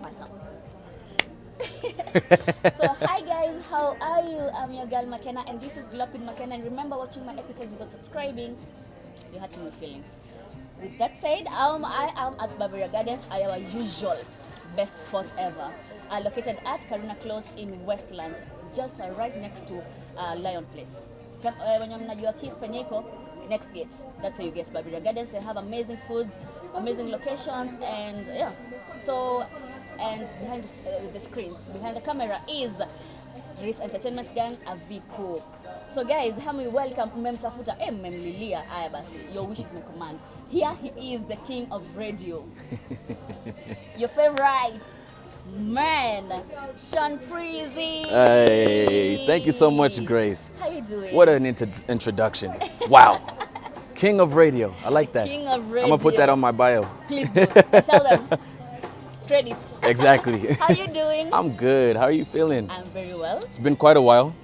Awesome. So hi guys, how are you? I'm your girl McKenna and this is Glopin McKenna, and remember, watching my episodes without subscribing, you're hurting my feelings. With that said, I am at Barbara Gardens, our usual best spot ever. Located at Karuna Close in Westlands, just right next to Lion Place. When you're mnajua Kiss penye iko, next gate, that's where you get Barbara Gardens. They have amazing foods, amazing locations, and yeah. So, and behind the screens, behind the camera is Riz Entertainment Gang Aviku. So guys, help me welcome mmemtafuta mmemlilia. Aya basi, your wish is my command. Here he is, the king of radio. Your favorite man, Sean Prizzy. Hey, thank you so much, Grace. How you doing? What an introduction. Wow. King of radio. I like that. King of radio. I'm going to put that on my bio. Please do. Tell them. Credits. Exactly. How you doing? I'm good. How are you feeling? I'm very well. It's been quite a while.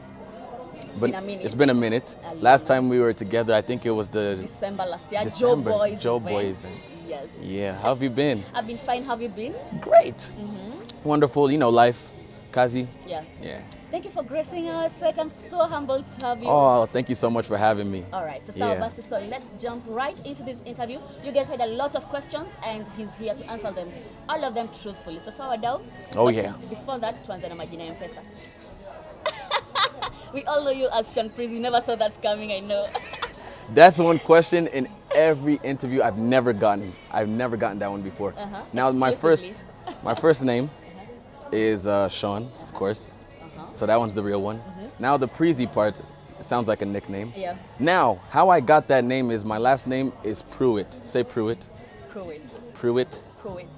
It's been a minute. Last time we were together, I think it was the December last year. Joe Joe Boy event. event. Yes. Yeah. How have you been? I've been fine. How have you been? Great. Wonderful. You know, life. Kazi. Yeah. Yeah. Thank you for gracing our set. I'm so humbled to have you. Oh, thank you so much for having me. All right, so Yeah. so let's jump right into this interview. You guys had a lot of questions, and he's here to answer them, all of them truthfully. So sawa dau. Oh, But yeah. Before that, tuanze na majina ya M-Pesa. We all know you as Sean Prizzy. Never saw that coming, I know. That's one question in every interview I've never gotten. I've never gotten that one before. Now my first name is Sean, of course. So that one's the real one. Now the Prizzy part sounds like a nickname. Yeah. Now, how I got that name is my last name is Pruitt. Say Pruitt. Pruitt. Pruitt. Pruitt.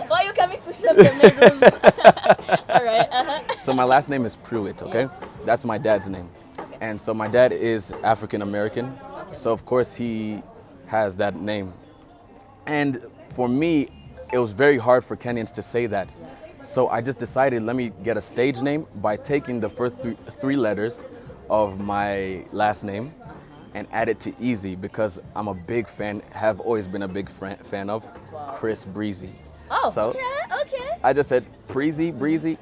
Why are you coming to show them the All right. So my last name is Pruitt, okay? Yeah. That's my dad's name. Okay. And so my dad is African American. So of course he has that name. And for me, it was very hard for Kenyans to say that. So I just decided, let me get a stage name by taking the first three letters of my last name and add it to Easy, because I'm a big fan, have always been a big fan of Chris Breezy. Oh, So okay. I just said Prizzy, Breezy.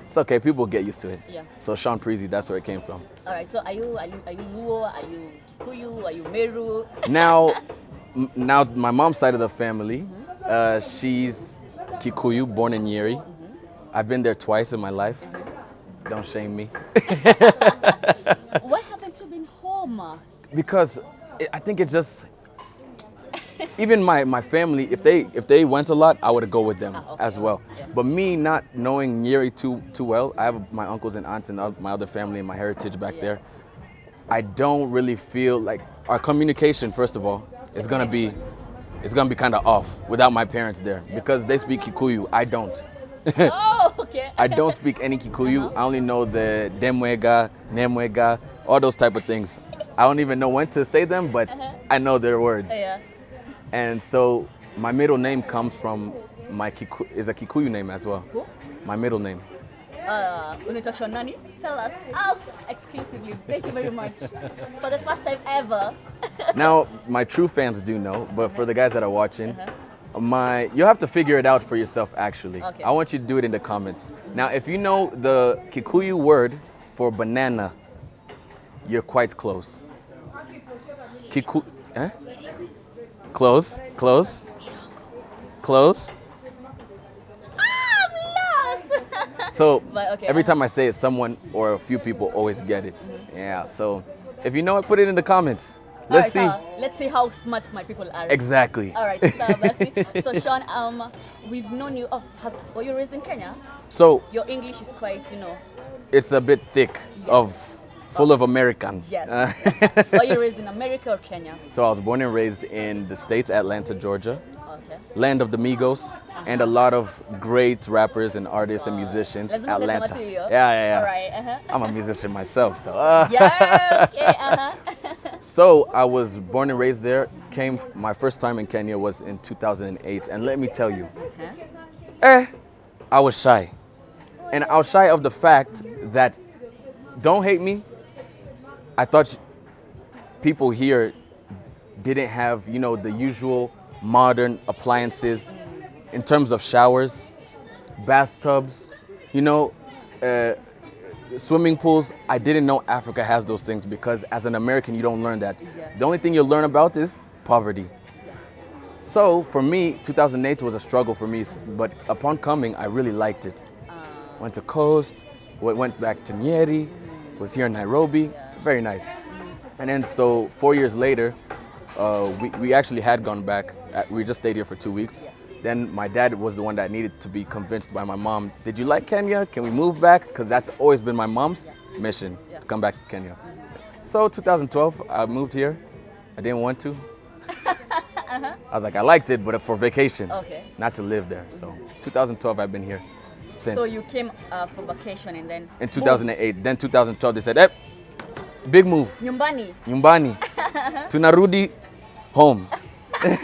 It's okay, people get used to it. Yeah. So Sean Prizzy, that's where it came from. All right. So are you Luo? Are you Kikuyu? Are you Meru? Now my mom's side of the family, she's Kikuyu, born in Nyeri. I've been there twice in my life. Don't shame me. What happened to being home? Because I think it's just, even my family, if they went a lot, I would go with them Okay. as well. Yeah. But me not knowing Nyeri too well, I have my uncles and aunts and my other family and my heritage back there. I don't really feel like our communication, first of all, is gonna be kind of off without my parents there, because they speak Kikuyu. I don't. Oh, okay. I don't speak any Kikuyu. I only know the Demwega, Nemwega, all those type of things. I don't even know when to say them, but I know their words. Yeah. And so my middle name comes from is a Kikuyu name as well. Who? My middle name. Unaitwa Sean nani? Tell us. Exclusively. Thank you very much. For the first time ever. Now, my true fans do know, but for the guys that are watching, you'll have to figure it out for yourself, actually. Okay. I want you to do it in the comments. Now, if you know the Kikuyu word for banana, you're quite close. Eh? Close. I'm lost. So But okay, every time I say it, someone or a few people always get it. Yeah, so if you know it, put it in the comments. Let's see. Let's see how smart my people are. Exactly. All right. So Sean, we've known you. Were you raised in Kenya? So Your English is quite, it's a bit thick, full of American. Yes. Were you raised in America or Kenya? So I was born and raised in the States, Atlanta, Georgia, Okay. land of the Migos, and a lot of great rappers and artists and musicians. Lazima Atlanta. kusema tu hiyo. Yeah. All right. I'm a musician myself, so. Yeah. Okay. So I was born and raised there. My first time in Kenya was in 2008, and let me tell you, I was shy. And I was shy of the fact that, don't hate me, I thought people here didn't have, the usual modern appliances in terms of showers, bathtubs, you know, swimming pools. I didn't know Africa has those things because as an American, you don't learn that. Yeah. The only thing you learn about is poverty. Yes. So for me, 2008 was a struggle for me, but upon coming, I really liked it. Went to Coast, went back to Nyeri, was here in Nairobi, very nice. And then so 4 years later, we actually had gone back. We just stayed here for 2 weeks. Yes. Then my dad was the one that needed to be convinced by my mom. Did you like Kenya? Can we move back? Because that's always been my mom's mission, to come back to Kenya. So 2012, I moved here. I didn't want to. I was like, I liked it, but for vacation, not to live there. So 2012, I've been here since. So you came for vacation and then in 2008. Then 2012, they said, hey, big move. Nyumbani. Nyumbani. Tunarudi home. Do you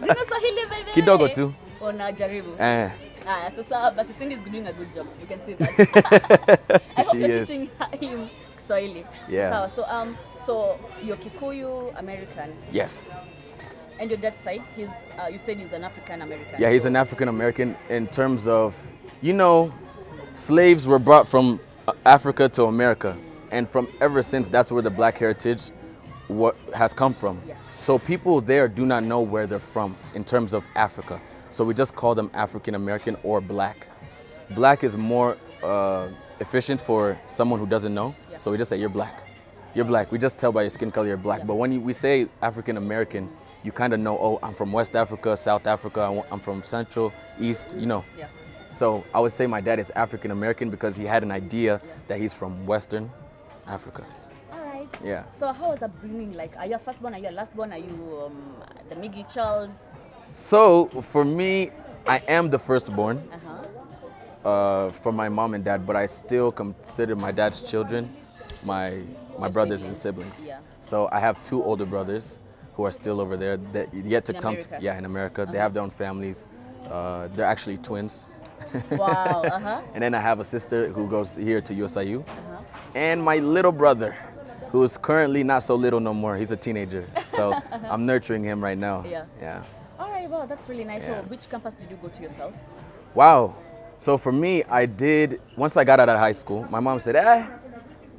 know Swahili, baby? Kidogo tu. Unajaribu. So but Cindy is doing a good job. You can see that. I hope She you're is. teaching him Swahili. Yeah. So you're Kikuyu American. Yes. And your dad's side, you said he's an African American. Yeah, he's an African American in terms of, you know, slaves were brought from Africa to America. And from ever since, that's where the black heritage has come from. Yes. So people there do not know where they're from in terms of Africa. So we just call them African American or black. Black is more efficient for someone who doesn't know. Yeah. So we just say, you're black. You're black. We just tell by your skin color you're black. Yeah. But when we say African American, you kind of know, oh, I'm from West Africa, South Africa, I'm from Central, East, you know. Yeah. So I would say my dad is African American because he had an idea that he's from Western Africa. All right. Yeah. So how was upbringing like? Are you a firstborn? Are you a lastborn? Are you the middle child? So for me, I am the firstborn for my mom and dad, but I still consider my dad's children my brothers and siblings. Yeah. So I have 2 older brothers who are still over there that yet to come. In America. They have their own families. They're actually twins. Wow. And then I have a sister who goes here to USIU. And my little brother, who is currently not so little no more. He's a teenager. So I'm nurturing him right now. Yeah. All right, wow, that's really nice. Yeah. So which campus did you go to yourself? Wow. So for me, once I got out of high school, my mom said,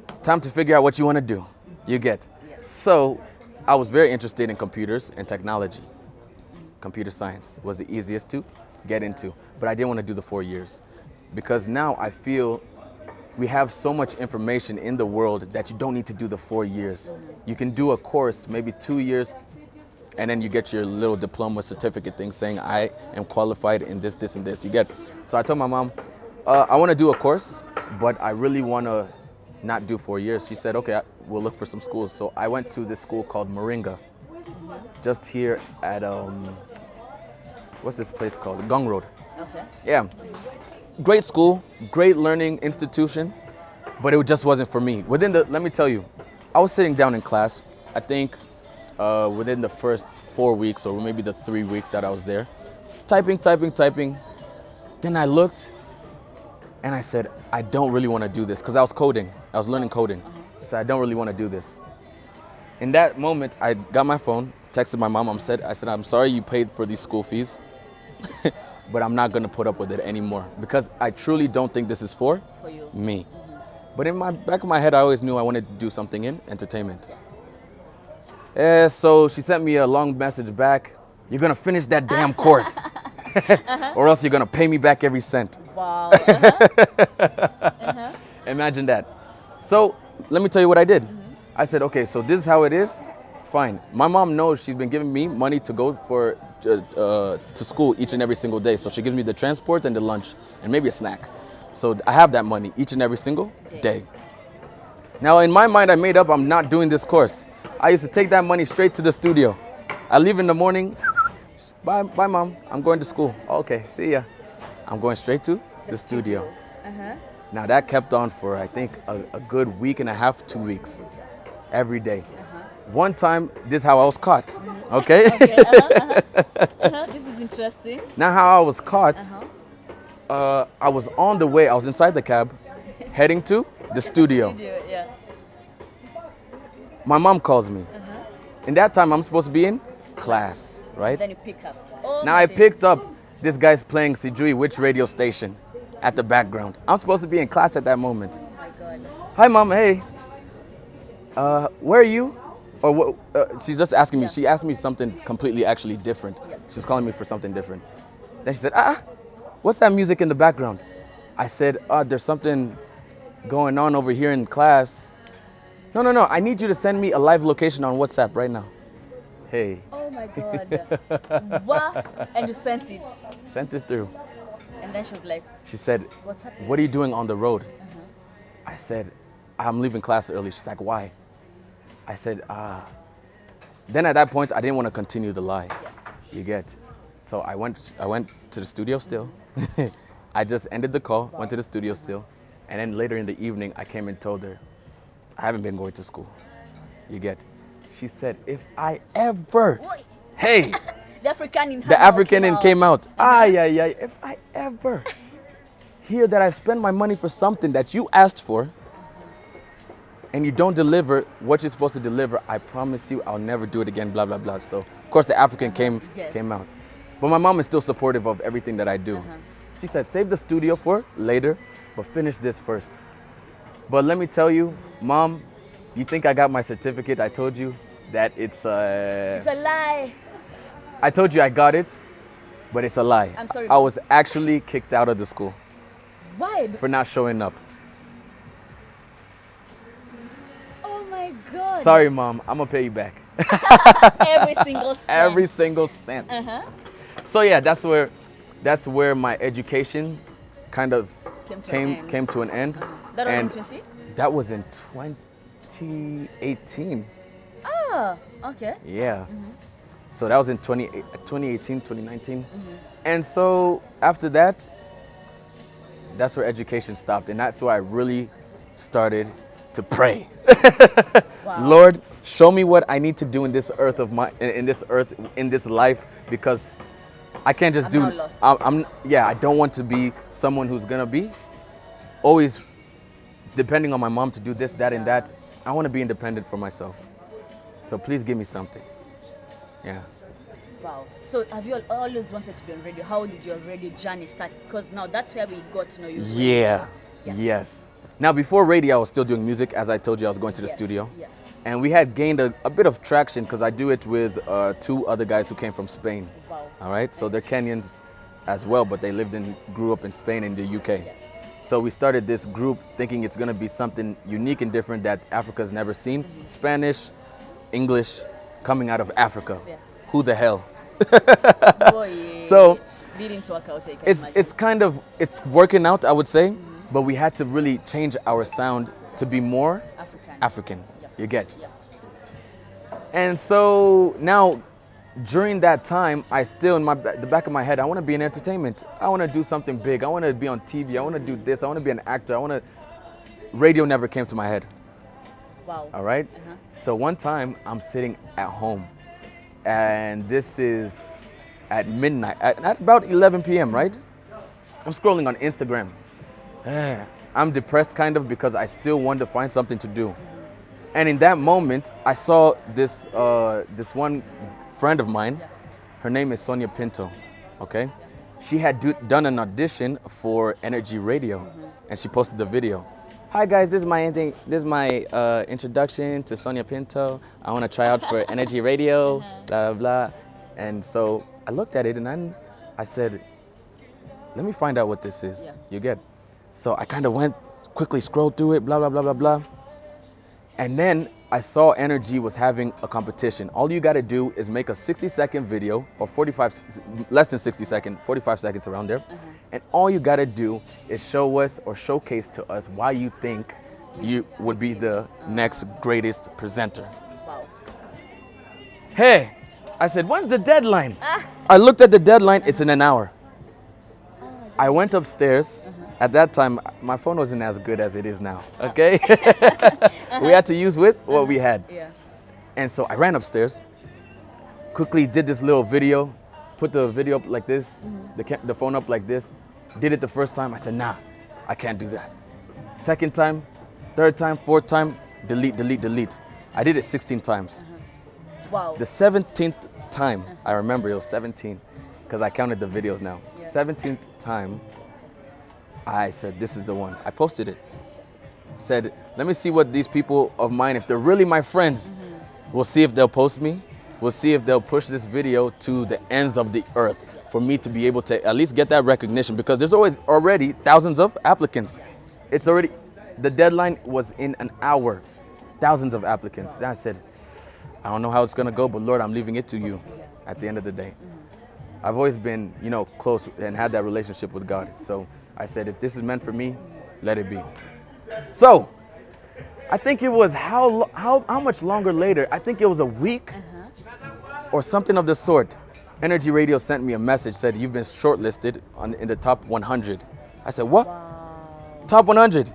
it's time to figure out what you want to do. You get. Yes. So I was very interested in computers and technology. Computer science was the easiest to get into, but I didn't want to do the 4 years because now I feel we have so much information in the world that you don't need to do the 4 years. You can do a course, maybe 2 years, and then you get your little diploma certificate thing saying I am qualified in this, this, and this. You get. So I told my mom, I want to do a course, but I really want to not do 4 years. She said, okay, we'll look for some schools. So I went to this school called Moringa, just here at, what's this place called? Gong Road. Okay. Yeah. Great school, great learning institution, but it just wasn't for me. Let me tell you, I was sitting down in class, I think within the first 4 weeks or maybe the 3 weeks that I was there, typing. Then I looked and I said, I don't really want to do this because I was coding. I was learning coding. I said, I don't really want to do this. In that moment, I got my phone, texted my mom. I said, I'm sorry you paid for these school fees, but I'm not going to put up with it anymore because I truly don't think this is for me. But in my back of my head, I always knew I wanted to do something in entertainment. So she sent me a long message back. You're going to finish that damn course or else you're going to pay me back every cent. Wow. Imagine that. So let me tell you what I did. I said, okay, so this is how it is. Fine. My mom knows she's been giving me money to go to school each and every single day. So she gives me the transport and the lunch and maybe a snack. So I have that money each and every single day. Now in my mind, I made up I'm not doing this course. I used to take that money straight to the studio. I leave in the morning. Bye, mom. I'm going to school. Okay, see ya. I'm going straight to the studio. Now that kept on for, I think, a good week and a half, 2 weeks, every day. One time, this is how I was caught, okay? This is interesting. Now how I was caught, I was on the way, I was inside the cab, heading to the studio. Yeah. My mom calls me. In that time, I'm supposed to be in class, right? Then you pick up. Now I picked up, this guy's playing Sijui, which radio station, at the background. I'm supposed to be in class at that moment. Oh my God. Hi, mom. Hey. Where are you? Or what? She's just asking me. She asked me something completely, actually different. She's calling me for something different. Then she said, what's that music in the background? I said, there's something going on over here in class. No. I need you to send me a live location on WhatsApp right now. Hey. Oh my God. What? And you sent it. Sent it through. And then she was like, She said, what's happening? what are you doing on the road? I said, I'm leaving class early. She's like, why? I said, Then at that point, I didn't want to continue the lie. You get? So I went to the studio still. I just ended the call, went to the studio still. And then later in the evening, I came and told her, I haven't been going to school. You get? She said, if I ever, hey, The African in came out. If I ever hear that I've spent my money for something that you asked for, and you don't deliver what you're supposed to deliver, I promise you I'll never do it again, blah, blah, blah. So, of course, the African came out. But my mom is still supportive of everything that I do. She said, save the studio for later, but finish this first. But let me tell you, Mom, you think I got my certificate? I told you that it's a lie. I told you I got it, but it's a lie. I'm sorry. I was actually kicked out of the school. Why? For not showing up. Oh my God. Sorry, Mom. I'm going to pay you back. Every single cent. Every single cent. So yeah, that's where my education kind of came to an end. That was in 20? That was in 2018. Ah, okay. Yeah. So that was in 2018, 2019. And so after that, that's where education stopped. And that's where I really started to pray. Wow. Lord, show me what I need to do in this earth in this life, because I can't just I'm lost. I don't want to be someone who's gonna be always depending on my mom to do this, that, and that. I want to be independent for myself. So please give me something. Yeah. Wow. So have you always wanted to be on radio? How did your radio journey start? Because now that's where we got to know you. Yeah. Yes. Now before radio, I was still doing music. As I told you, I was going to the studio. Yes. And we had gained a bit of traction because I do it with two other guys who came from Spain. Wow. All right. So they're Kenyans as well, but they grew up in Spain and the UK. Yes. So we started this group thinking it's going to be something unique and different that Africa's never seen. Spanish, English, coming out of Africa. Yeah. Who the hell? Boy, So didn't work out. it's working out, I would say, but we had to really change our sound to be more African. Yeah. You get? Yeah. And so now, during that time, I still in the back of my head, I want to be in entertainment. I want to do something big. I want to be on TV. I want to do this. I want to be an actor. Radio never came to my head. Wow. All right. So one time I'm sitting at home, and this is at midnight, at about 11 p.m., right? I'm scrolling on Instagram. I'm depressed kind of because I still want to find something to do. And in that moment, I saw this one friend of mine. Her name is Sonia Pinto, okay? She had done an audition for Energy Radio, and she posted the video. Hi guys, this is my introduction to Sonia Pinto. I want to try out for Energy Radio, blah, blah, blah. And so I looked at it and then I said, let me find out what this is. Yeah. You get? So I kind of quickly scrolled through it, blah, blah, blah, blah, blah. And then I saw Energy was having a competition. All you got to do is make a 60-second video, or less than 60 seconds, 45 seconds around there. And all you got to do is show us or showcase to us why you think you would be the next greatest presenter. Wow. Hey, I said, when's the deadline? I looked at the deadline, it's in an hour. I went upstairs. At that time, my phone wasn't as good as it is now, okay? We had to use what we had. Yeah. And so I ran upstairs, quickly did this little video, put the video up like this, the phone up like this, did it the first time. I said, nah, I can't do that. Second time, third time, fourth time, delete, delete, delete. I did it 16 times. Wow. The 17th time, I remember it was 17, because I counted the videos now. 17th time, I said, this is the one. I posted it. Said, let me see what these people of mine, if they're really my friends, we'll see if they'll post me. We'll see if they'll push this video to the ends of the earth for me to be able to at least get that recognition, because there's already thousands of applicants. It's already, the deadline was in an hour, thousands of applicants. Then I said, I don't know how it's gonna go, but Lord, I'm leaving it to you at the end of the day. I've always been, close and had that relationship with God. So I said, if this is meant for me, let it be. So I think it was how much longer later? I think it was a week or something of the sort. Energy Radio sent me a message, said you've been shortlisted in the top 100. I said, what? Wow. Top 100?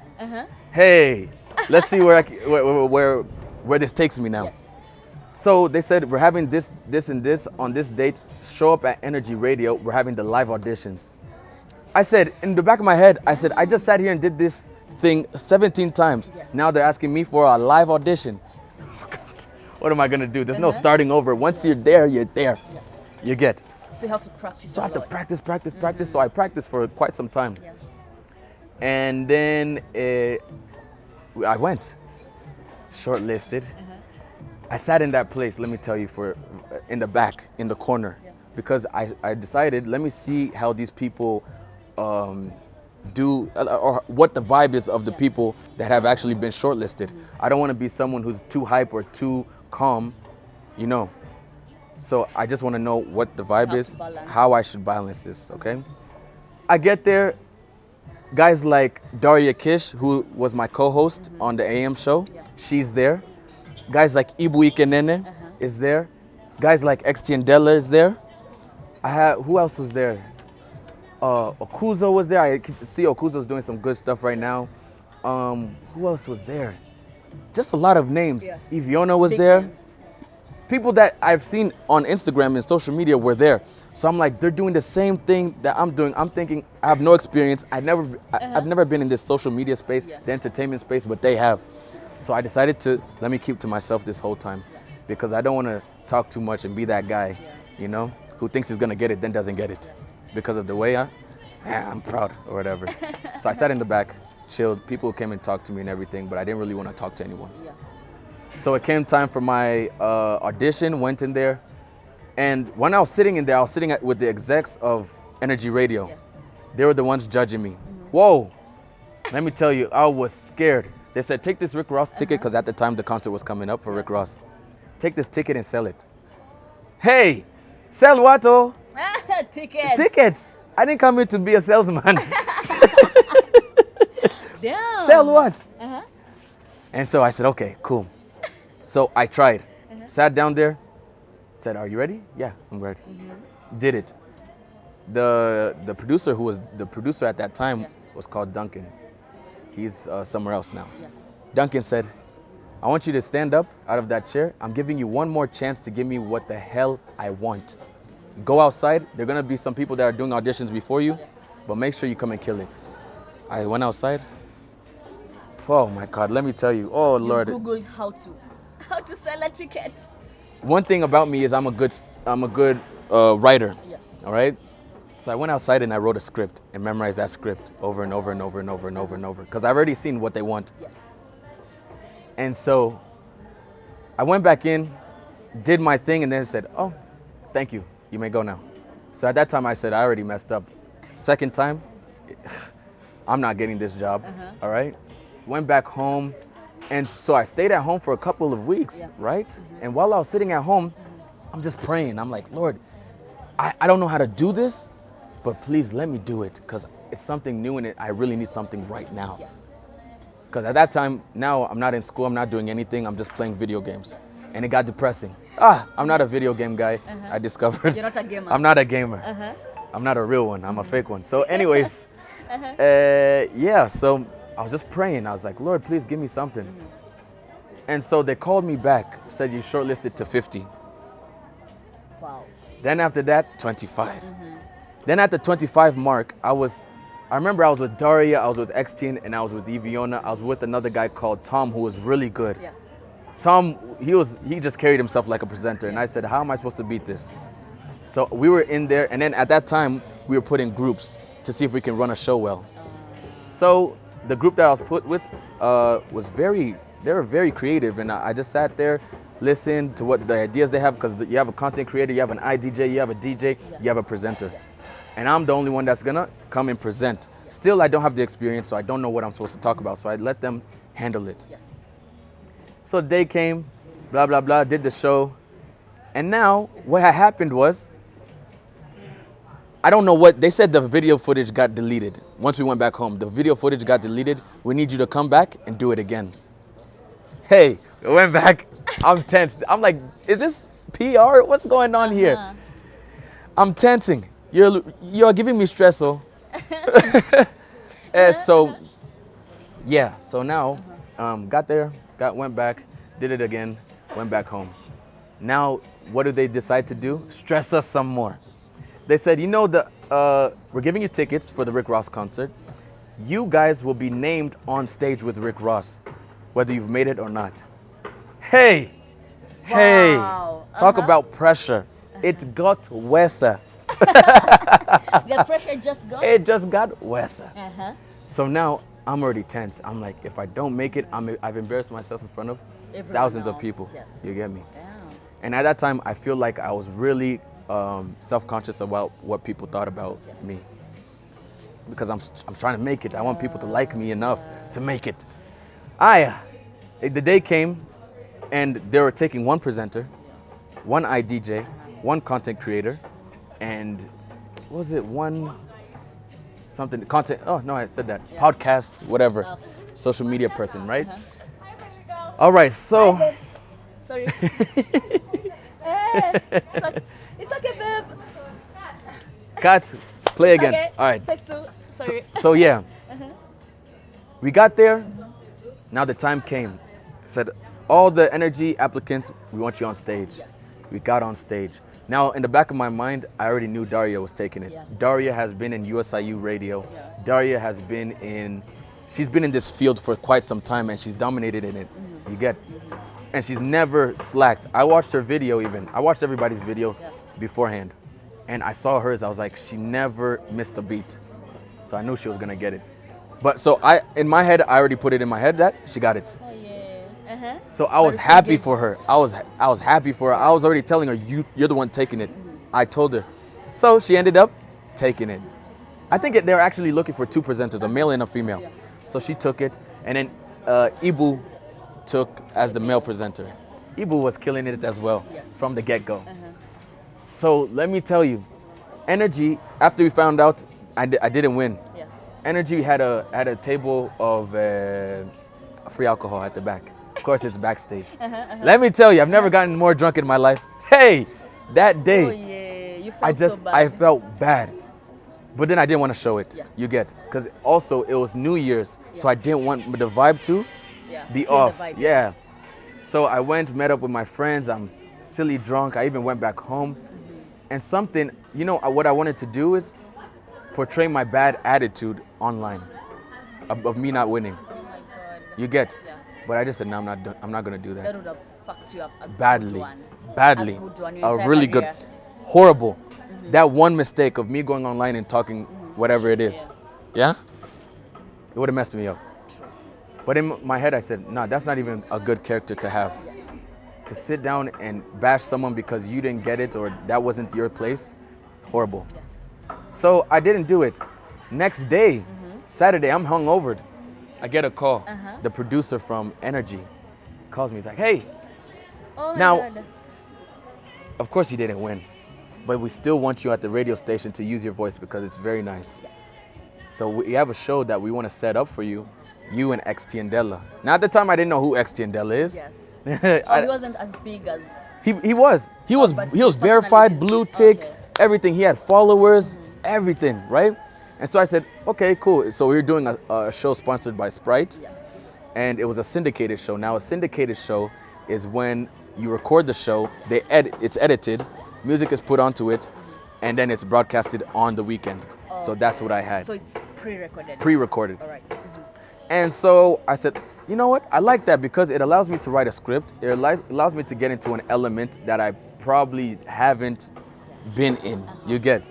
Hey, let's see where this takes me now. Yes. So they said, we're having this and this on this date. Show up at Energy Radio. We're having the live auditions. I said, in the back of my head, I said, I just sat here and did this thing 17 times. Yes. Now they're asking me for a live audition. What am I going to do? There's no starting over. Once you're there, you're there. Yes. You get. So you have to practice. So I have to practice. So I practiced for quite some time. Yeah. And then I went. Shortlisted. I sat in that place, let me tell you, in the back, in the corner, because I decided, let me see how these people do, or what the vibe is of the people that have actually been shortlisted. I don't want to be someone who's too hype or too calm, So I just want to know what the vibe is, how I should balance this, okay? I get there, guys like Daria Kish, who was my co-host on the AM show, she's there. Guys like Ibu Ikenene is there. Guys like Xtiendela is there. Who else was there? Okuzo was there. I can see Okuzo's doing some good stuff right now. Who else was there? Just a lot of names. Yeah. Iviona was there. Names. People that I've seen on Instagram and social media were there. So I'm like, they're doing the same thing that I'm doing. I'm thinking, I have no experience. I've never been in this social media space, the entertainment space, but they have. So I decided to let me keep to myself this whole time, because I don't want to talk too much and be that guy, who thinks he's going to get it, then doesn't get it because of the way I'm proud or whatever. So I sat in the back, chilled. People came and talked to me and everything, but I didn't really want to talk to anyone. Yeah. So it came time for my audition, went in there. And when I was sitting in there, I was sitting with the execs of Energy Radio. Yeah. They were the ones judging me. Whoa, let me tell you, I was scared. They said, take this Rick Ross ticket, because at the time the concert was coming up for Rick Ross. Take this ticket and sell it. Hey, sell what? Oh? Tickets. Tickets. I didn't come here to be a salesman. Damn. Sell what? And so I said, okay, cool. So I tried. Sat down there. Said, are you ready? Yeah, I'm ready. Did it. The producer, who was the producer at that time, was called Duncan. He's somewhere else now. Yeah. Duncan said, I want you to stand up out of that chair. I'm giving you one more chance to give me what the hell I want. Go outside. There are going to be some people that are doing auditions before you, but make sure you come and kill it. I went outside. Oh my God, let me tell you. Oh Lord. You Googled how to sell a ticket. One thing about me is I'm a good writer. Yeah. All right. So I went outside and I wrote a script and memorized that script over and over and over and over and over and over, because I've already seen what they want. Yes. And so I went back in, did my thing, and then said, oh, thank you. You may go now. So at that time I said, I already messed up. Second time, I'm not getting this job. All right. Went back home. And so I stayed at home for a couple of weeks, right? And while I was sitting at home, I'm just praying. I'm like, Lord, I don't know how to do this, but please let me do it, because it's something new in it. I really need something right now. Because at that time, now I'm not in school, I'm not doing anything, I'm just playing video games. And it got depressing. I'm not a video game guy, I discovered. You're not a gamer. I'm not a gamer. I'm not a real one, I'm a fake one. So anyways, so I was just praying. I was like, Lord, please give me something. And so they called me back, said you shortlisted to 50. Wow. Then after that, 25. Then at the 25 mark, I remember I was with Daria, I was with Xteen, and I was with Iviona. I was with another guy called Tom, who was really good. Tom, he just carried himself like a presenter. And I said, how am I supposed to beat this? So we were in there, and then at that time, we were put in groups to see if we can run a show well. So the group that I was put with they were very creative, and I just sat there, listened to what the ideas they have, because you have a content creator, you have an IDJ, you have a DJ, you have a presenter. And I'm the only one that's gonna come and present. Still, I don't have the experience, so I don't know what I'm supposed to talk about, so I let them handle it. Yes. So they came, blah, blah, blah, did the show. And now, what had happened was, I don't know what, they said the video footage got deleted. Once we went back home, the video footage got deleted. We need you to come back and do it again. Hey, I went back. I'm tense. I'm like, is this PR? What's going on here? I'm tensing. You're giving me stress, so. So now, got there, went back, did it again, went back home. Now, what do they decide to do? Stress us some more. They said, you know, we're giving you tickets for the Rick Ross concert. You guys will be named on stage with Rick Ross, whether you've made it or not. Hey, talk about pressure. It got worse. The pressure just got? It just got worse. So now I'm already tense. I'm like, if I don't make it, I've embarrassed myself in front of thousands of people. Yes. You get me? Damn. And at that time, I feel like I was really self-conscious about what people thought about me. Because I'm trying to make it. I want people to like me enough to make it. The day came, and they were taking one presenter, one IDJ, one content creator, and what was it, content, oh no, I said that, podcast, whatever, social media person, right? All right, so. Sorry. It's okay, babe. Cut, play again. Okay. All right. Take two. Sorry. So yeah, we got there. Now the time came. Said, all the energy applicants, we want you on stage. Yes. We got on stage. Now, in the back of my mind, I already knew Daria was taking it. Yeah. Daria has been in USIU radio. Yeah. Daria has she's been in this field for quite some time, and she's dominated in it. You get, and she's never slacked. I watched her video even. I watched everybody's video beforehand, and I saw hers. I was like, she never missed a beat. So I knew she was gonna get it. But so in my head, I already put it in my head that she got it. Oh yeah. So I was happy for her. I was happy for her. I was already telling her, you're the one taking it. I told her. So she ended up taking it. I think they were actually looking for two presenters, a male and a female. Yeah. So she took it, and then Ibu took as the male presenter. Ibu was killing it as well from the get-go. So let me tell you, Energy, after we found out I didn't win, Energy had a table of free alcohol at the back. Of course, it's backstage. Let me tell you, I've never gotten more drunk in my life. Hey, that day, you felt so bad. I felt bad. But then I didn't want to show it. You get, because also it was New Year's, so I didn't want the vibe to be off. So I met up with my friends. I'm silly drunk. I even went back home. And something, what I wanted to do is portray my bad attitude online of me not winning. Oh my God. You get? But I just said, no, I'm not going to do that. That would have fucked you up Badly. A really good. Horrible. That one mistake of me going online and talking whatever it is. Yeah? It would have messed me up. But in my head, I said, no, that's not even a good character to have. To sit down and bash someone because you didn't get it or that wasn't your place, horrible. So I didn't do it. Next day, Saturday, I'm hungover. I get a call. The producer from Energy calls me. He's like, hey. Oh my now, God. Of course you didn't win, but we still want you at the radio station to use your voice because it's very nice. So we have a show that we want to set up for you, you and XT and Della. Now at the time I didn't know who XT and Della is. He wasn't as big as... He was verified, blue tick, everything. He had followers, everything, right? And so I said, okay, cool. So we were doing a show sponsored by Sprite, and it was a syndicated show. Now a syndicated show is when you record the show, it's edited, music is put onto it, and then it's broadcasted on the weekend. So that's what I had. So it's pre-recorded. Pre-recorded. All right. And so I said, you know what? I like that because it allows me to write a script. It allows me to get into an element that I probably haven't been in. You get.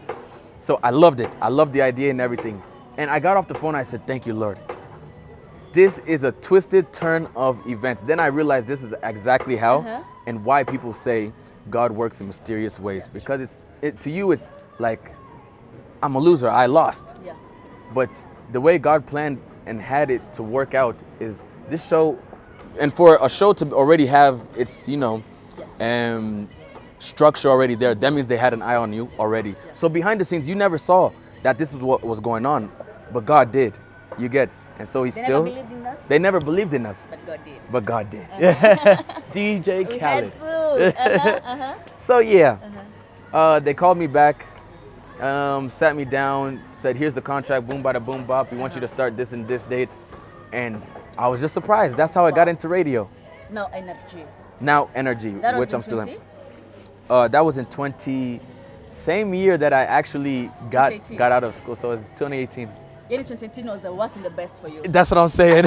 So I loved it. I loved the idea and everything. And I got off the phone. I said, "Thank you, Lord. This is a twisted turn of events." Then I realized this is exactly how and why people say God works in mysterious ways. Because to you, it's like, I'm a loser. I lost. Yeah. But the way God planned and had it to work out is this show, and for a show to already have its, structure already there, that means they had an eye on you already. Yeah. So behind the scenes, you never saw that this is what was going on, but God did. You get, and so They never believed in us, they never believed in us, but God did. but God did. DJ We Khaled. had to. So yeah, they called me back, sat me down, said, "Here's the contract, boom bada boom bop. We want you to start this and this date," and I was just surprised. That's how I got into radio. Now energy. Now energy, That which was I'm still in. 20? That was in same year that I actually got 2018. out of school. So it was 2018. Yeah, 2018 was the worst and the best for you. That's what I'm saying.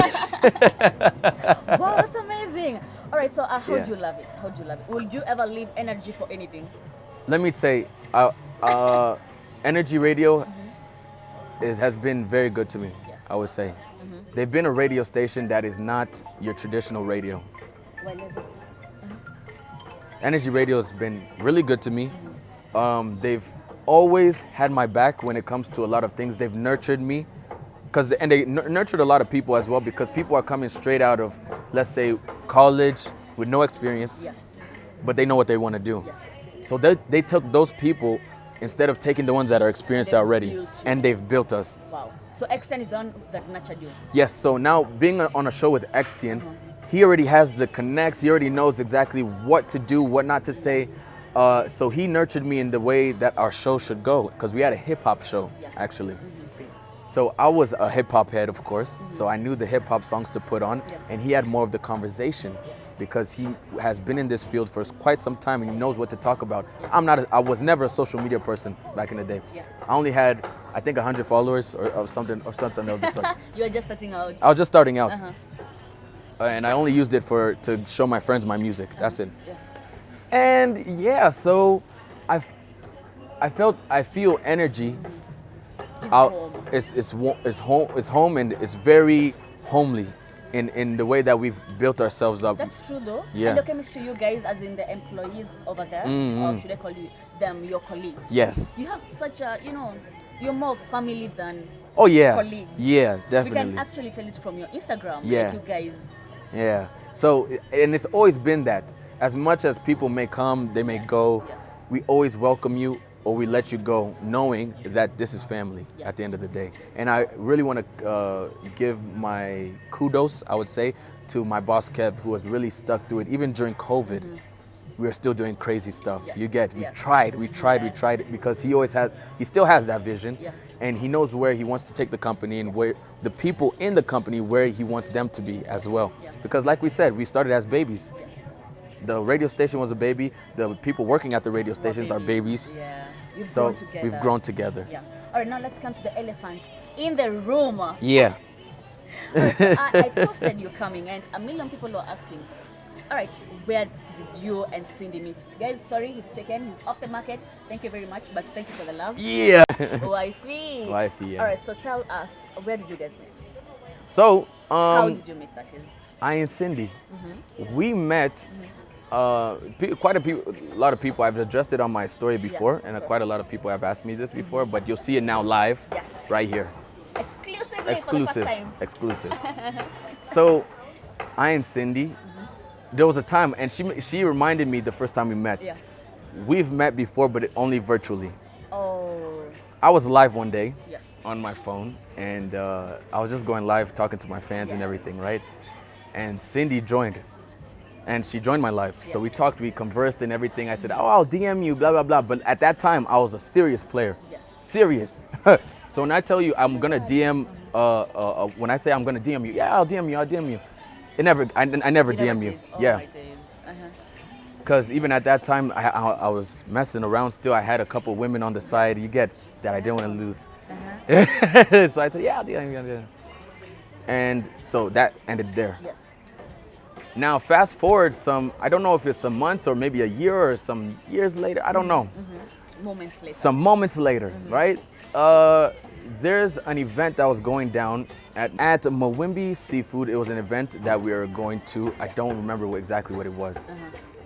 Wow, that's amazing. All right, so how Yeah. do you love it? How do you love it? Would you ever leave energy for anything? Let me say, Energy Radio has been very good to me. Yes. I would say. They've been a radio station that is not your traditional radio. Why leave it? Energy Radio has been really good to me. They've always had my back when it comes to a lot of things. They've nurtured me, and they nurtured a lot of people as well, because people are coming straight out of, let's say, college with no experience, Yes. but they know what they want to do. Yes. So they took those people instead of taking the ones that are experienced They've already, built you. and they've built us. Wow. So Extend is the one that nurtured you. Yes, so now being on a show with Extian, he already has the connects, he already knows exactly what to do, what not to say. So he nurtured me in the way that our show should go, because we had a hip hop show, Yeah. actually. So I was a hip hop head, of course, so I knew the hip hop songs to put on, Yeah. and he had more of the conversation, because he has been in this field for quite some time and he knows what to talk about. I was never a social media person back in the day. Yeah. I only had, I think, 100 followers or something of the sort. You were just starting out. I was just starting out. Uh-huh. And I only used it to show my friends my music. That's it. Yeah. And yeah, so I feel energy. It's home. It's home, and it's very homely in the way that we've built ourselves up. That's true though. Yeah. And the chemistry, you guys, as in the employees over there, or should I call you them, your colleagues? Yes. You have such a, you're more family than Oh yeah. colleagues. Yeah, We definitely. can actually tell it from your Instagram. Yeah. Like you guys. Yeah. So, and it's always been that. As much as people may come, they may go, Yeah. we always welcome you, or we let you go, knowing that this is family Yeah. at the end of the day. And I really want to give my kudos, I would say, to my boss Kev, who has really stuck through it. Even during COVID, we were still doing crazy stuff. Yes. You get, we Yes. tried it, because he still has that vision, Yeah. and he knows where he wants to take the company and where the people in the company, where he wants them to be as well. Yeah. Because like we said, we started as babies. Yes. The radio station was a baby. The people working at the radio stations are babies. Yeah. You've So grown together. we've grown together. Yeah. All right, now let's come to the elephants in the room. Yeah. I posted you coming, and a million people were asking, all right, where did you and Cindy meet? Guys, sorry, he's taken. He's off the market. Thank you very much, but thank you for the love. Yeah. Wifey. Wifey, yeah. All right, so tell us, where did you guys meet? So, How did you meet, that is? I and Cindy, we met. Quite a lot of people. I've addressed it on my story before, and quite a lot of people have asked me this before. But you'll see it now live, Yes. right here, Exclusively for the exclusive, first time. exclusive. So, I and Cindy, there was a time, and she reminded me the first time we met. Yeah. We've met before, but only virtually. Oh, I was live one day yes. on my phone, and I was just going live, talking to my fans and Yeah. everything, right? And Cindy joined, and she joined my live. So Yeah. we talked, we conversed and everything. I said, "Oh, I'll DM you, blah blah blah." But at that time, I was a serious player, Yes. serious. So when I tell you I'm gonna DM, when I say I'm gonna DM you, yeah, I'll DM you, I'll DM you. I never DM you, did. Oh, yeah. my days. Uh-huh. Because even at that time, I was messing around still. I had a couple women on the side, you get, that I didn't want to lose. So I said, yeah, I'll DM you, I'll DM you. And so that ended there. Yes. Now, fast forward I don't know if it's some months or maybe a year or some years later, I don't know. moments later. Some moments later, right? There's an event that was going down at Mawimbi Seafood. It was an event that we were going to. I don't remember exactly what it was.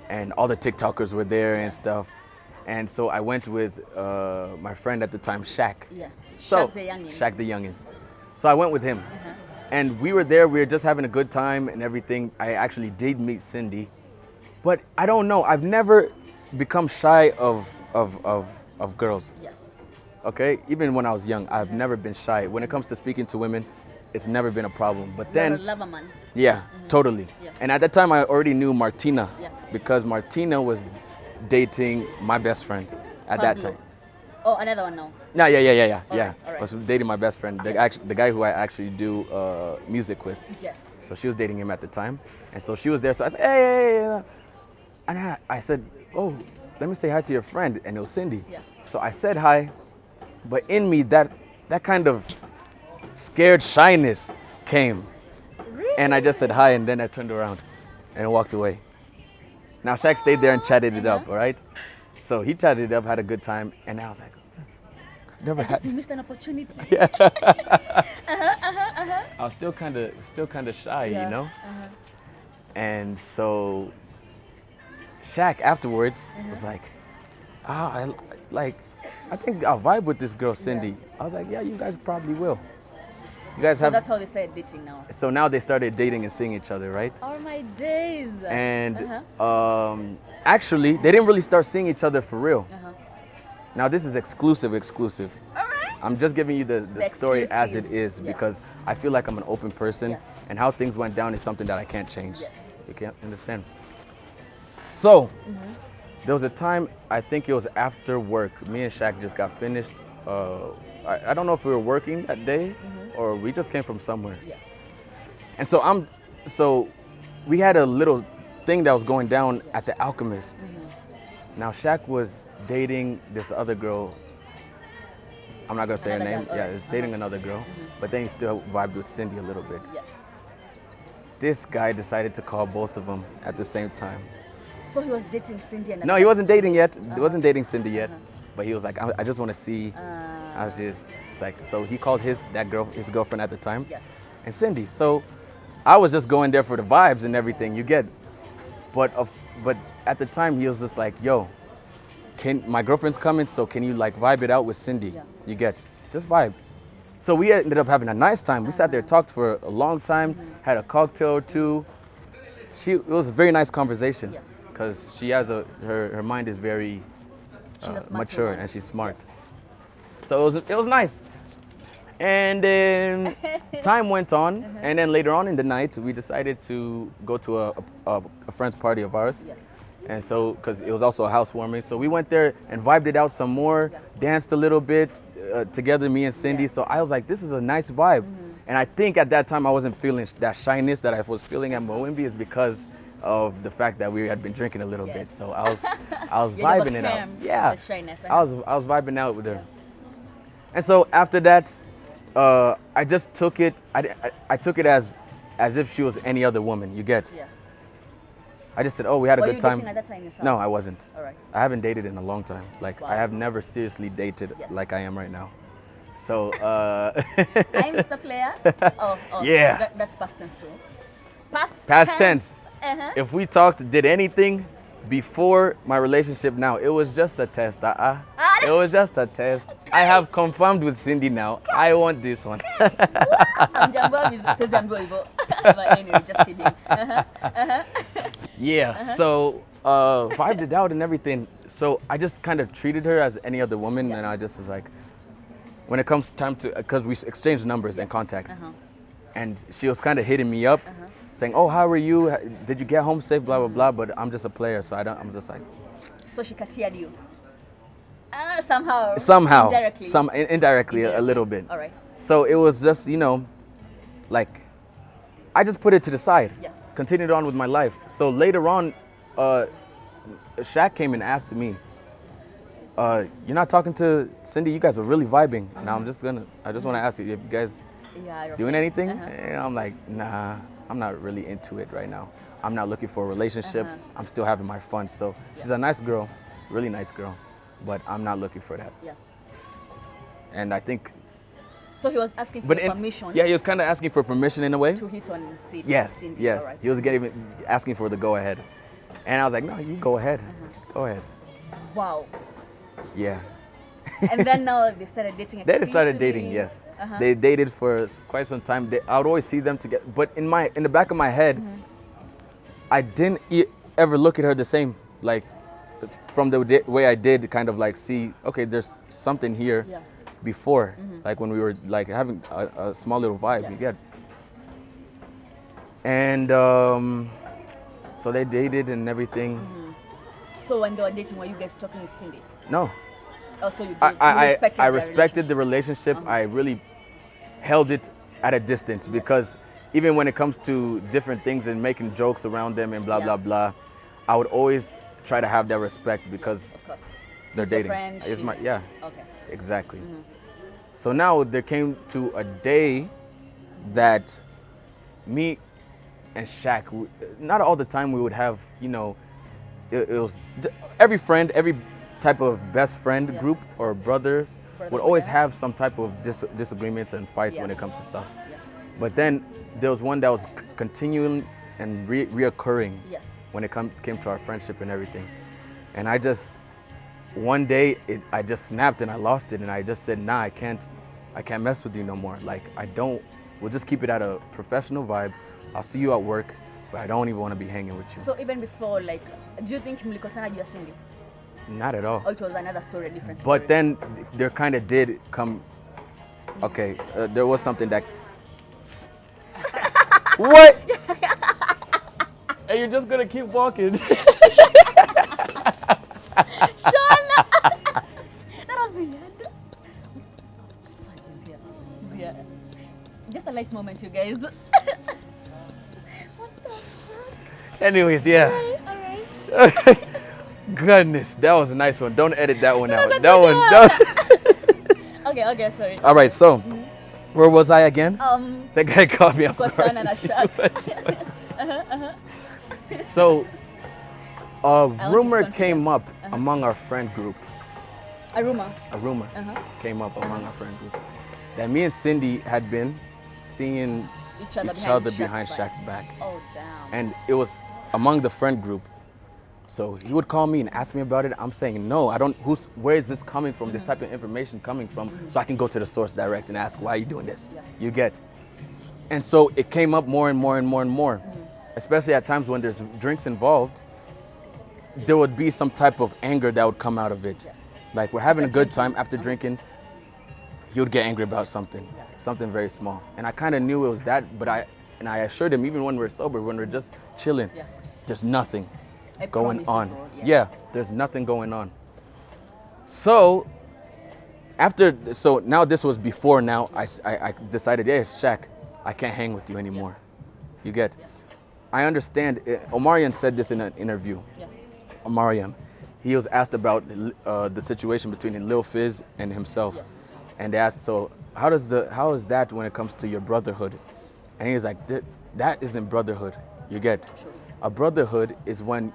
And all the TikTokers were there and stuff. And so I went with my friend at the time, Shaq. Yeah. So, Shaq the Yungin. Shaq the Yungin. So I went with him. And we were there, we were just having a good time and everything. I actually did meet Cindy. But I don't know, I've never become shy of girls. Yes. Okay? Even when I was young, I've never been shy. When it comes to speaking to women, it's never been a problem. But You're a then, lover man. yeah, totally. Yeah. And at that time, I already knew Martina Yeah. because Martina was dating my best friend at that Pablo. time. Oh, another one now. No, yeah. all right. Was dating my best friend, the guy who I actually do music with. Yes. So she was dating him at the time, and so she was there. So I said, hey. And I said, oh, let me say hi to your friend, and it was Cindy. Yeah. So I said hi, but in me that kind of scared shyness came, Really? and I just said hi, and then I turned around and walked away. Now Shaq stayed there and chatted it up, all right? So he chatted it up, had a good time, and I was like, never I just had. missed an opportunity. I was still kind of shy, you know. And so Shaq afterwards was like, I think I'll vibe with this girl Cindy. Yeah. I was like, yeah, you guys probably will. You guys So have. that's how they started dating now. So now they started dating and seeing each other, right? Oh my days. And actually, they didn't really start seeing each other for real. Now this is exclusive. All right. I'm just giving you the story as it exclusive. is because I feel like I'm an open person, Yeah. and how things went down is something that I can't change. Yes. You can't understand. So there was a time, I think it was after work, me and Shaq just got finished. I don't know if we were working that day or we just came from somewhere. Yes. And so we had a little thing that was going down at the Alchemist. Now Shaq was dating this other girl. I'm not gonna say her Another name. girl, Yeah, alright. he's dating another girl, but then he still vibed with Cindy a little bit. Yes. This guy decided to call both of them at the same time. So he was dating Cindy and No, he wasn't dating yet. He wasn't dating Cindy yet, but he was like, I just want to see. I was just, it's like, so he called his girlfriend at the time, Yes. and Cindy. So I was just going there for the vibes and everything. You get, but at the time he was just like, yo, my girlfriend's coming, so can you like vibe it out with Cindy? Yeah. You get, just vibe. So we ended up having a nice time. We sat there, talked for a long time, had a cocktail or two. It was a very nice conversation Yes. because she has her mind is very She's a smart mature woman. and she's smart. Yes. So it was nice. And then time went on, and then later on in the night, we decided to go to a friend's party of ours. Yes. And so, because it was also a housewarming, so we went there and vibed it out some more, danced a little bit together, me and Cindy. Yes. So I was like, this is a nice vibe. And I think at that time I wasn't feeling that shyness that I was feeling at Mawimbi is because of the fact that we had been drinking a little bit. Yes. So I was You vibing it out. overcame Yeah, the shyness, I was vibing out with her. And so after that, I just took it. I took it as if she was any other woman. You get. Yeah. I just said, oh, we had a Were good you time. dating at that time yourself? No, I wasn't. All right. I haven't dated in a long time. Like Wow. I have never seriously dated Yes. like I am right now. So I'm Mr. Player. Oh, Yeah. That's past tense too. Past tense. Uh-huh. If we did anything before my relationship now, it was just a test. It was just a test. I have confirmed with Cindy now. I want this one. Says Jambo Ivo. But anyway, just kidding. Yeah. So vibed it out and everything. So I just kind of treated her as any other woman, and I just was like, when it comes time to, because we exchanged numbers and contacts, and she was kind of hitting me up, saying, "Oh, how are you? Did you get home safe? Blah blah blah." But I'm just a player, so I'm just like. So she cutiered you. Somehow. Somehow. Indirectly. Indirectly a little bit. All right. So it was just, like, I just put it to the side. Yeah. Continued on with my life. So later on, Shaq came and asked me, you're not talking to Cindy? You guys were really vibing. Now I just want to ask you, if you guys Yeah. doing anything? And I'm like, nah, I'm not really into it right now. I'm not looking for a relationship. I'm still having my fun. So she's a nice girl, really nice girl. but I'm not looking for that. Yeah. And I think. So he was asking for permission. Yeah, he was kind of asking for permission in a way. To hit on Cindy. Yes, Cindy. yes. Right. He was asking for the go ahead, and I was like, no, you go ahead, go ahead. Wow. Yeah. And then now they started dating. They started dating. Yes. They dated for quite some time. I would always see them together, but in the back of my head, I didn't ever look at her the same. Like from the way I did, kind of like see, okay, there's something here. Yeah. Before, like when we were like having a small little vibe, Yes. you get. And so they dated and everything. So when they were dating, were you guys talking with Cindy? No, Oh, so you did. I respected the relationship. I really held it at a distance because even when it comes to different things and making jokes around them and blah Yeah. blah blah, I would always try to have that respect because Of course. they're She's your dating. friend, It's my, she's- yeah, Okay. exactly. So now there came to a day that me and Shaq, not all the time we would have, you know, it was every friend, every type of best friend Yeah. group or brothers would Brother, always yeah. have some type of disagreements and fights when Yeah. it comes to stuff. Yeah. But then there was one that was continuing and reoccurring Yes. when it came to our friendship and everything. And I just, one day, I just snapped and I lost it. And I just said, nah, I can't mess with you no more. Like, we'll just keep it at a professional vibe. I'll see you at work, but I don't even want to be hanging with you. So even before, like, do you think mlikosana juu ya Cindy? Not at all. Or it was another story, a different story? But then there kind of did come, okay, there was something that, what? And you're just gonna keep walking. Shona! That was weird. Sorry, he's here. He's here. Just a light moment, you guys. What the fuck? Anyways, yeah. Alright. Goodness, that was a nice one. Don't edit that one out. was a That good one. Okay, sorry. All right, so where was I again? The That guy caught me off guard. Kosan and a Shaq. So, a his rumor confidence. came up among our friend group. A rumor. A rumor came up among our friend group that me and Cindy had been seeing Each other each other behind behind Shaq's Shaq's back. Oh, damn. And it was among the friend group. So he would call me and ask me about it. I'm saying, no, I don't, where is this coming from? This type of information coming from? So I can go to the source direct and ask, why are you doing this? Yeah. You get. And so it came up more and more and more and more. Especially at times when there's drinks involved, there would be some type of anger that would come out of it. Yes. Like we're having After a good time after drinking, he would get angry about something, something very small. And I kind of knew it was that, but I assured him, even when we're sober, when we're just chilling, Yeah. there's nothing I going promise you, on. bro, yes. Yeah, there's nothing going on. So now this was before now, I decided, yeah, Shaq, I can't hang with you anymore. You get? I understand, Omarion said this in an interview. Yeah. Omarion, he was asked about the situation between Lil Fizz and himself. Yes. And they asked, so how is that when it comes to your brotherhood? And he was like, that isn't brotherhood. You get? True. A brotherhood is when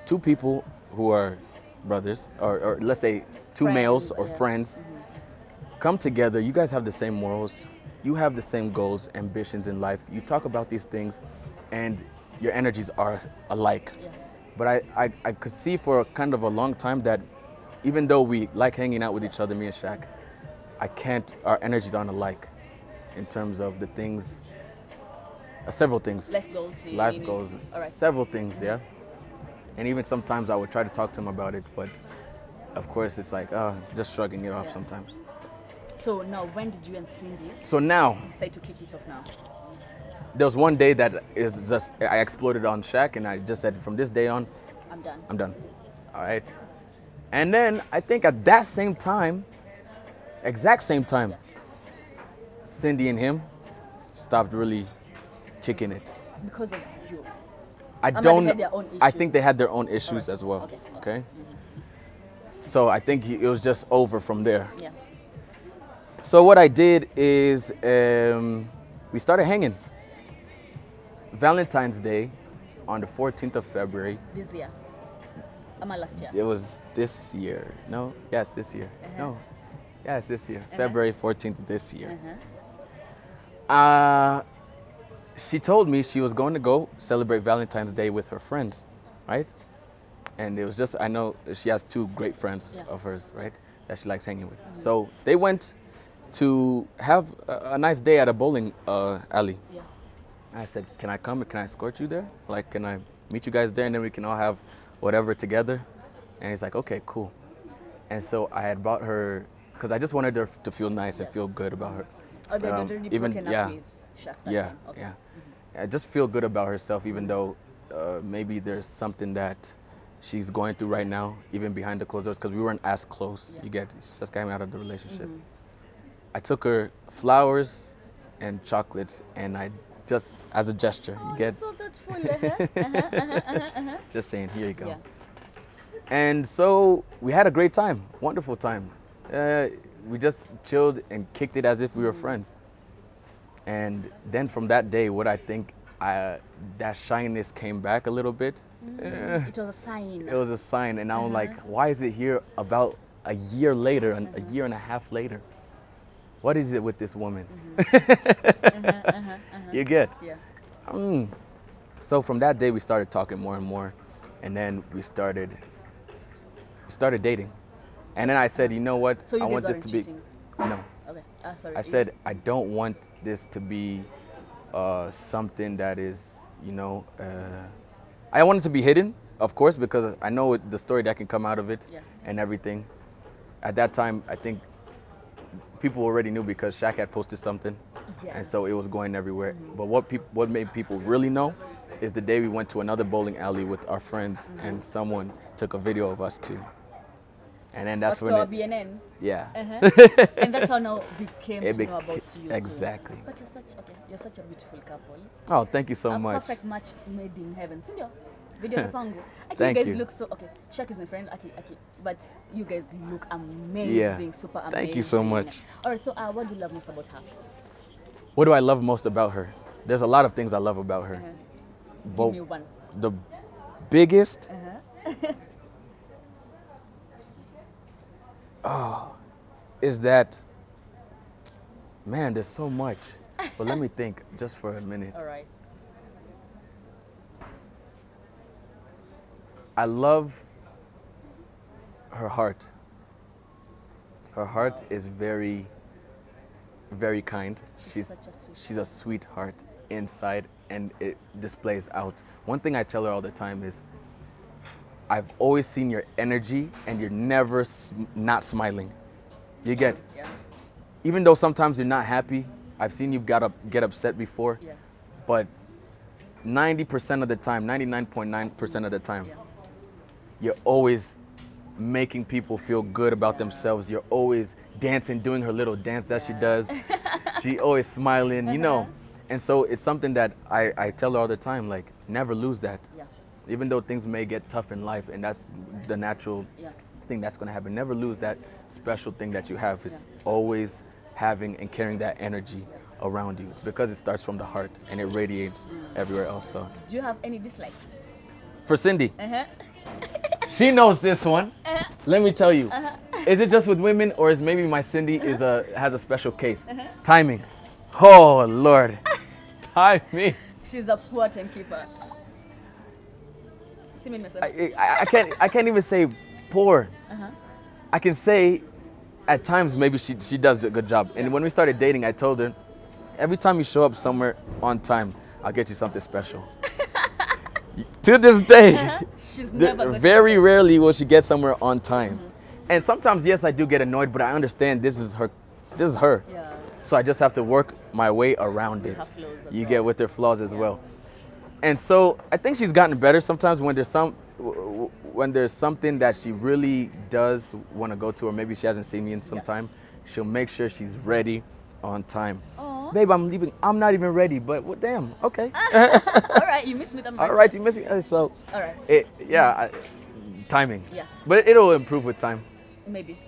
two people who are brothers, or let's say two Friends, males or yeah. friends, come together. You guys have the same morals. You have the same goals, ambitions in life. You talk about these things, and your energies are alike. Yeah. But I could see for kind of a long time that even though we like hanging out with each other, me and Shaq, our energies aren't alike in terms of the things, several things. Life goals, All right. several things, yeah. And even sometimes I would try to talk to him about it, but of course it's like, just shrugging it off Yeah. sometimes. So now, when did you and Cindy So now, decide to kick it off now? there was one day that is just, I exploded on Shaq and I just said, from this day on, I'm done. I'm done. All right. And then I think at that same time, exact same time, Yes. Cindy and him stopped really kicking it. Because of you. I They don't. had their own I issues. think they had their own issues Alright. as well. Okay. Okay. So I think it was just over from there. Yeah. So what I did is we started hanging. Valentine's Day on the 14th of February. This year. Last year. It was this year. No? Yes, this year. No. Yes, this year. February 14th this year. She told me she was going to go celebrate Valentine's Day with her friends, right? And it was just, I know she has two great friends of hers, right? That she likes hanging with. So they went to have a nice day at a bowling alley. Yeah. I said, can I come? Can I escort you there? Like, can I meet you guys there and then we can all have whatever together? And he's like, okay, cool. And so I had brought her, because I just wanted her to feel nice and feel good about her. Oh, they already broken up with Shaq that time. Okay. I just feel good about herself, even though maybe there's something that she's going through right now, even behind the closed doors, because we weren't as close. You get, she's just coming out of the relationship. I took her flowers and chocolates, and I just, as a gesture, you get. So thoughtful. Just saying, here you go. Yeah. And so we had a great time, wonderful time. We just chilled and kicked it as if we were friends. And then from that day, what I think, that shyness came back a little bit. It was a sign. It was a sign, and I'm like, why is it here about a year later, and a year and a half later? What is it with this woman? You get? Yeah. So from that day, we started talking more and more, and then we started dating. And then I said, you know what? So you I guys want this aren't to be. cheating? No. Okay. Sorry. I said, I don't want this to be something that is, you know, I want it to be hidden, of course, because I know the story that can come out of it and everything. At that time, I think people already knew because Shaq had posted something, and so it was going everywhere. But what made people really know is the day we went to another bowling alley with our friends, and someone took a video of us too. And then that's when BNN. Yeah. And that's how now became to know about you. Exactly. But you're such a beautiful couple. Oh, thank you so much. Perfect match made in heaven. Sindio? Video fangu. Thank you guys you. look so Shaq is my friend. But you guys look amazing, super amazing. Thank you so much. All right. So what do you love most about her? What do I love most about her? There's a lot of things I love about her. Give me one. The biggest. Is that, man, there's so much. But let me think just for a minute. All right. I love her heart. Her heart is very, very kind. She's a sweetheart inside, and it displays out. One thing I tell her all the time is, I've always seen your energy, and you're never not smiling. You get? Yeah. Even though sometimes you're not happy, I've seen you get upset before, but 90% of the time, 99.9% of the time, you're always making people feel good about themselves. You're always dancing, doing her little dance that she does. She always smiling, you know. And so it's something that I tell her all the time, like, never lose that. Even though things may get tough in life, and that's the natural thing that's gonna happen, never lose that special thing that you have. Is always having and carrying that energy around you. It's because it starts from the heart and it radiates everywhere else. So, do you have any dislike? For Cindy, she knows this one. Let me tell you, is it just with women, or is maybe my Cindy has a special case? Timing. Oh Lord, timing. She's a poor timekeeper. I can't even say poor. I can say at times maybe she does a good job. And when we started dating, I told her, every time you show up somewhere on time, I'll get you something special. To this day, very rarely will she get somewhere on time. And sometimes, yes, I do get annoyed, but I understand this is her. Yeah. So I just have to work my way around it. You get with her flaws as well. And so I think she's gotten better sometimes when there's something that she really does want to go to, or maybe she hasn't seen me in some time, she'll make sure she's ready on time. Aww. Babe, I'm leaving. I'm not even ready, but well, damn, okay. All right, you missed me. All right, you missed me. So, all right. Timing. Yeah. But it'll improve with time. Maybe.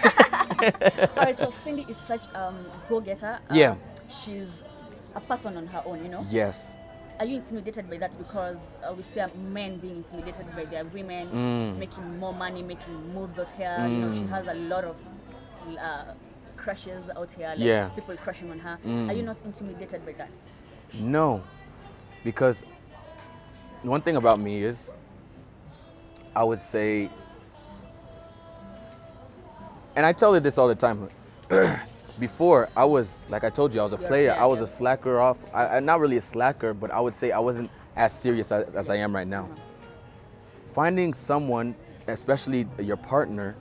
All right, so Cindy is such a go-getter. Yeah. She's a person on her own, you know? Yes. Are you intimidated by that? Because we see men being intimidated by their women, making more money, making moves out here. You know, she has a lot of crushes out here, like people crushing on her. Are you not intimidated by that? No, because one thing about me is, I would say, and I tell you this all the time. Before, I was, like I told you, I was a player. I was a slacker off. I'm not really a slacker, but I would say I wasn't as serious as I am right now. Finding someone, especially your partner,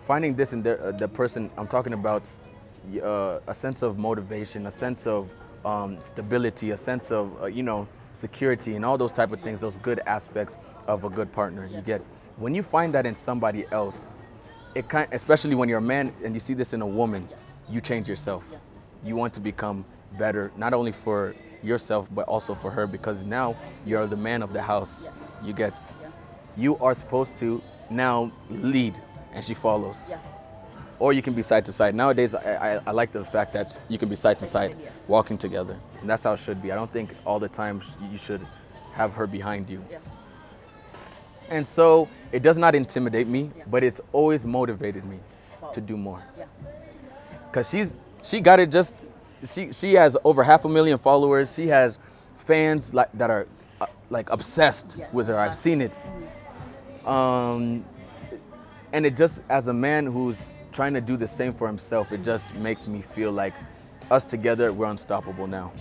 finding this in the person I'm talking about, a sense of motivation, a sense of stability, a sense of, you know, security, and all those type of things, those good aspects of a good partner you get. When you find that in somebody else, especially when you're a man and you see this in a woman, you change yourself. You want to become better, not only for yourself, but also for her, because now you're the man of the house. You get, you are supposed to now lead, and she follows. Or you can be side to side. Nowadays, I like the fact that you can be side to side, walking together. And that's how it should be. I don't think all the time you should have her behind you. And so it does not intimidate me, but it's always motivated me to do more. Because she got it just, she has over 500,000 followers. She has fans that are like obsessed with her. I've seen it. And it just, as a man who's trying to do the same for himself, it just makes me feel like us together, we're unstoppable now.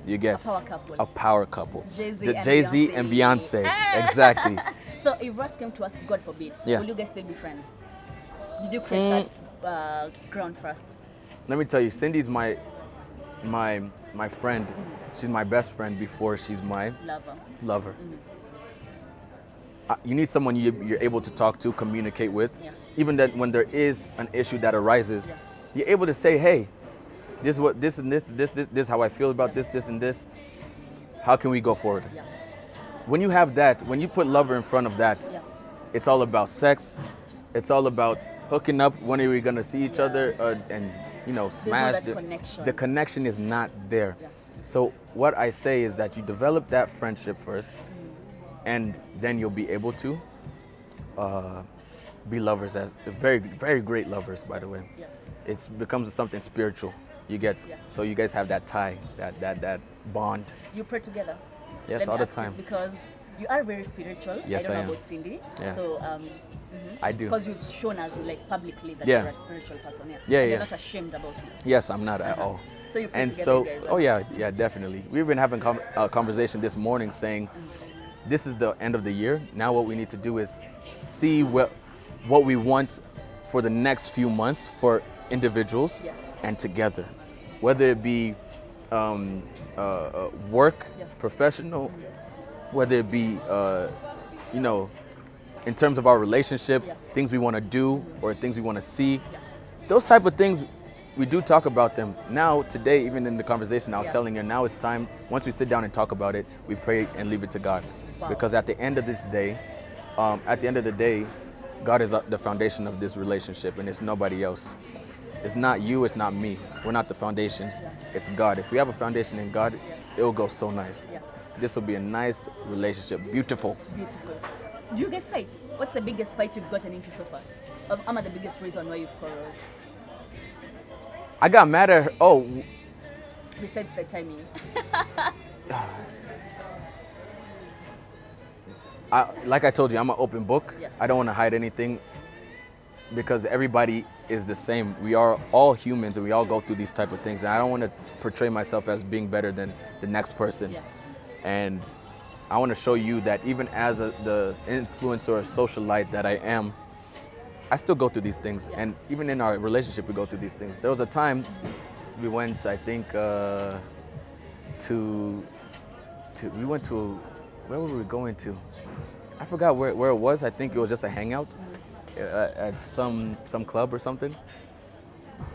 You get a power couple. A power couple. Jay-Z and Beyonce. Exactly. So if Ross came to us, God forbid, will you guys still be friends? Did you create that ground first? Let me tell you, Cindy's my friend. She's my best friend before she's my lover. You need someone you're able to talk to, communicate with. Even that when there is an issue that arises, you're able to say, hey, this is how I feel about this and this. How can we go forward? When you have that, when you put lover in front of that, it's all about sex. It's all about hooking up. When are we gonna see each other and, you know, smash? The connection is not there. So what I say is that you develop that friendship first, and then you'll be able to be lovers, as very, very great lovers, by the way. It becomes something spiritual. You get, so you guys have that tie, that bond. You pray together? Yes, all the time. Because you are very spiritual. Yes, I don't know about Cindy. So I do. Because you've shown us like publicly that you're a spiritual person. And you're not ashamed about it. Yes, I'm not at all. So you pray and together, so, guys, oh yeah, definitely. We've been having a conversation this morning saying, this is the end of the year. Now what we need to do is see what we want for the next few months for individuals and together, whether it be work, professional, whether it be you know, in terms of our relationship, things we want to do or things we want to see, those type of things. We do talk about them. Now, today, even in the conversation I was telling you, now it's time, once we sit down and talk about it, we pray and leave it to God. Because at the end of this day, God is the foundation of this relationship, and it's nobody else. It's not you, it's not me. We're not the foundations, it's God. If we have a foundation in God, it will go so nice. This will be a nice relationship, beautiful. Beautiful. Do you guys fight? What's the biggest fight you've gotten into so far? Am I the biggest reason why you've quarreled? I got mad at her. Oh. Besides the timing. Like I told you, I'm an open book. Yes. I don't want to hide anything because everybody is the same. We are all humans and we all go through these type of things. And I don't want to portray myself as being better than the next person. And I want to show you that even as the influencer or socialite that I am, I still go through these things. And even in our relationship, we go through these things. There was a time we went, I think, where were we going to? I forgot where it was. I think it was just a hangout at some club or something.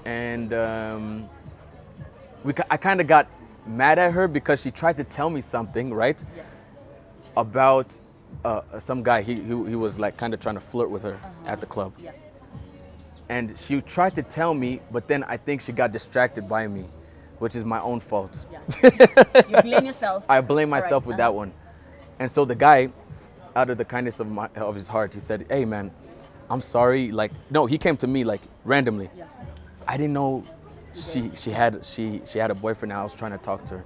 And I kind of got mad at her because she tried to tell me something, right? About some guy. He was like kind of trying to flirt with her at the club. And she tried to tell me, but then I think she got distracted by me. which is my own fault. Yeah. You blame yourself. I blame myself Alright, with that one. And so the guy, out of the kindness of his heart, he said, "Hey man, I'm sorry." Like, no, he came to me like randomly. Yeah. I didn't know she had a boyfriend. And I was trying to talk to her,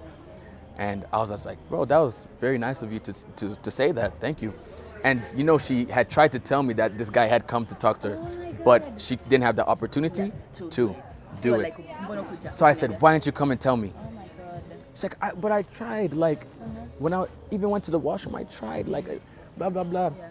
and I was just like, "Bro, that was very nice of you to say that. Thank you." And you know, she had tried to tell me that this guy had come to talk to her, but she didn't have the opportunity to do it. So I said, "Why didn't you come and tell me?" Oh my God. She's like, "But I tried. Like, when I even went to the washroom, I tried. Like, blah blah blah." Yeah.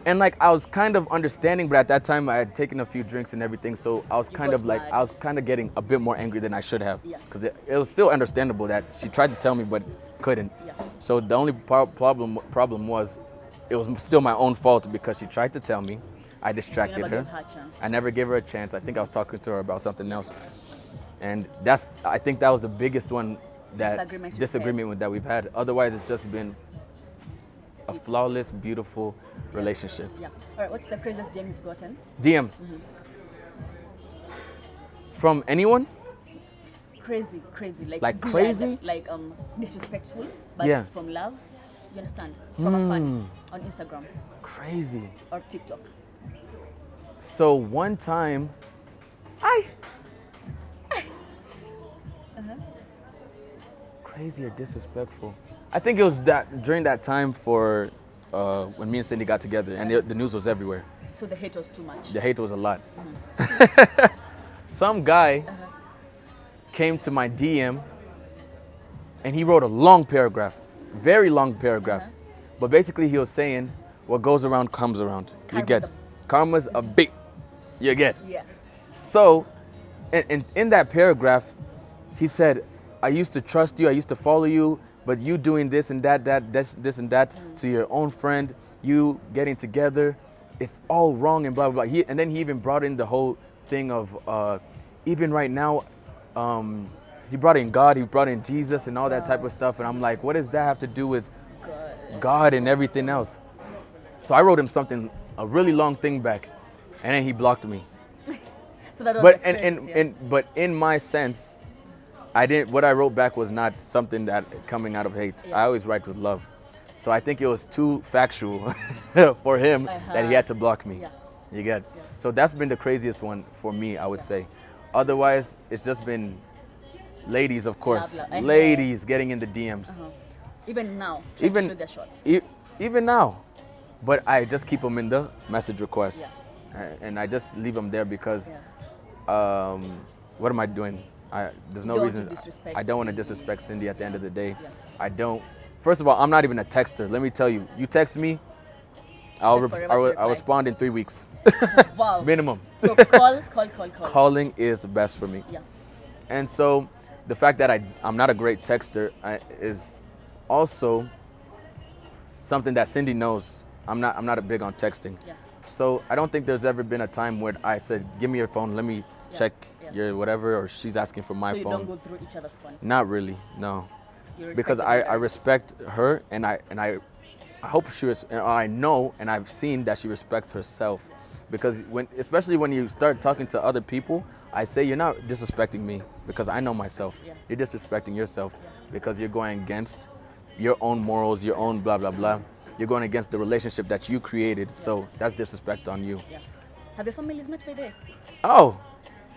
And like I was kind of understanding, but at that time I had taken a few drinks and everything, so I was kind got of like mad. I was kind of getting a bit more angry than I should have, Yeah. because it was still understandable that she tried to tell me but couldn't. Yeah. So the only problem was, it was still my own fault because she tried to tell me. I distracted never her. gave her a chance. I never gave her a chance. I think I was talking to her about something else, and I think that was the biggest one, that Disagreement that we've had. Otherwise, it's just been a flawless, beautiful relationship. Yeah. All right. What's the craziest DM you've gotten? DM. From anyone? Crazy. Like weird, crazy? like disrespectful, but Yeah. it's from love. You understand? From a fan on Instagram Crazy. or TikTok. So one time, crazy or disrespectful. I think it was that during that time for when me and Cindy got together, and the news was everywhere. So the hate was too much. The hate was a lot. Some guy came to my DM and he wrote a long paragraph, very long paragraph. But basically he was saying, what goes around comes around. You get karma's a big, you get. Yes. So in that paragraph, he said, I used to trust you, I used to follow you, but you doing this and that, this and that to your own friend, you getting together, it's all wrong and blah, blah, blah. And then he even brought in the whole thing of, even right now, he brought in God, he brought in Jesus and all that type of stuff. And I'm like, what does that have to do with God and everything else? So I wrote him something, a really long thing back, and then he blocked me. So that was But the craze, yeah. but in my sense, what I wrote back was not something that coming out of hate. Yeah. I always write with love. So I think it was too factual for him that he had to block me. Yeah. You get? So that's been the craziest one for me, I would say. Otherwise, it's just been ladies, of course. Blah, blah. Ladies getting in the DMs. Even now, trying to shoot their shots. Even now. But I just keep them in the message requests. And I just leave them there because what am I doing? There's no don't want reason. to disrespect I don't want to Cindy. disrespect Cindy at the end of the day. Yeah. I don't. First of all, I'm not even a texter. Let me tell you. You text me, I'll reply. respond in 3 weeks. Wow. Minimum. So call. Calling is the best for me. Yeah. And so the fact that I'm not a great texter is also something that Cindy knows. I'm not a big on texting. Yeah. So I don't think there's ever been a time where I said, give me your phone, let me check your whatever, or she's asking for my So you phone. don't go through each other's phones. Not really, no. You respect Because each I other. respect her, and I hope I know and I've seen that she respects herself. Because especially when you start talking to other people, I say you're not disrespecting me because I know myself. Yeah. You're disrespecting yourself because you're going against your own morals, your own blah, blah, blah. You're going against the relationship that you created. So that's disrespect on you. Yeah. Have your families met by the way? Oh,